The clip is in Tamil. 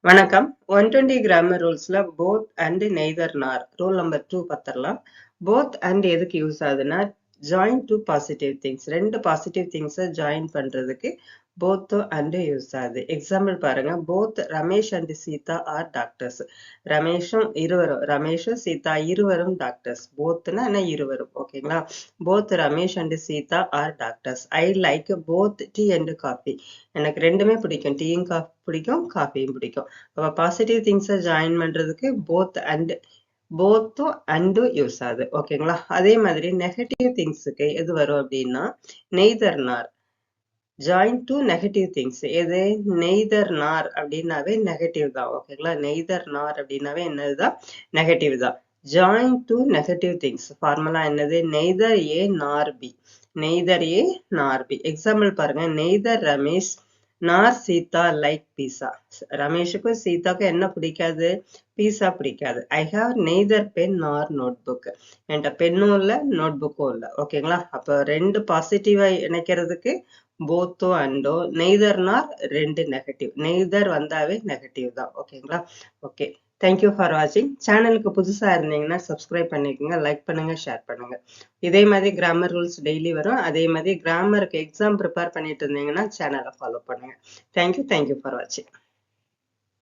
வணக்கம். 120 கிராமர் ரூல்ஸ்ல both and neither nor rule number 2 பார்த்துடலாம். போத் அண்ட் எதுக்கு யூஸ் ஆகுதுன்னா ஜாயின் டு பாசிட்டிவ் திங்ஸ். ரெண்டு பாசிட்டிவ் திங்ஸை ஜாயின் பண்றதுக்கு போத் அண்ட் யூஸ் ஆகுது. எக்ஸாம்பிள் பாருங்க, both Ramesh and Sita are doctors. ரமேஷும் சீதா இருவரும் டாக்டர்ஸ். போத்னா என்ன, இருவரும். ஓகேங்களா? Both Ramesh and Sita are doctors. I like both tea and coffee. எனக்கு ரெண்டுமே பிடிக்கும், டீயும் காஃபி பிடிக்கும், காஃபியும் பிடிக்கும். அப்ப பாசிட்டிவ் திங்ஸை ஜாயின் பண்றதுக்கு போத்தும் அண்டும் யூஸ் ஆகுது. ஓகேங்களா? அதே மாதிரி நெகட்டிவ் திங்ஸுக்கு எது வரும் அப்படின்னா neither nor. Join two negative things. எது? நெய்தர் நார் அப்படின்னாவே நெகட்டிவ் தான். ஓகேங்களா? நெய்தர் நார் அப்படின்னாவே என்னதுதான்? நெகட்டிவ் தான். Join two negative things formula என்னது? Neither A nor B. Neither A nor B. Example பாருங்க, neither Ramesh nor Sita like பீஸா. ரமேஷுக்கும் சீதாக்கும் என்ன பிடிக்காது? பீஸா பிடிக்காது. ஐ ஹாவ் நெய்தர் பென் நார் நோட் புக். என்கிட்ட பென்னும் இல்ல, நோட் புக்கும் இல்ல. ஓகேங்களா? அப்ப ரெண்டு பாசிட்டிவா இணைக்கிறதுக்கு போத்தோ அண்டோ. நெய்தர் நார் ரெண்டு நெகட்டிவ். நெய்தர் வந்தாவே நெகட்டிவ் தான். ஓகேங்களா? ஓகே, தேங்க்யூ ஃபார் வாட்சிங். சேனலுக்கு புதுசா இருந்தீங்கன்னா சப்ஸ்கிரைப் பண்ணிக்கோங்க, லைக் பண்ணுங்க, ஷேர் பண்ணுங்க. இதே மாதிரி கிராமர் ரூல்ஸ் டெய்லி வரும். அதே மாதிரி கிராமருக்கு எக்ஸாம் ப்ரிப்பேர் பண்ணிட்டு இருந்தீங்கன்னா சேனலை ஃபாலோ பண்ணுங்க. தேங்க்யூ ஃபார் வாட்சிங்.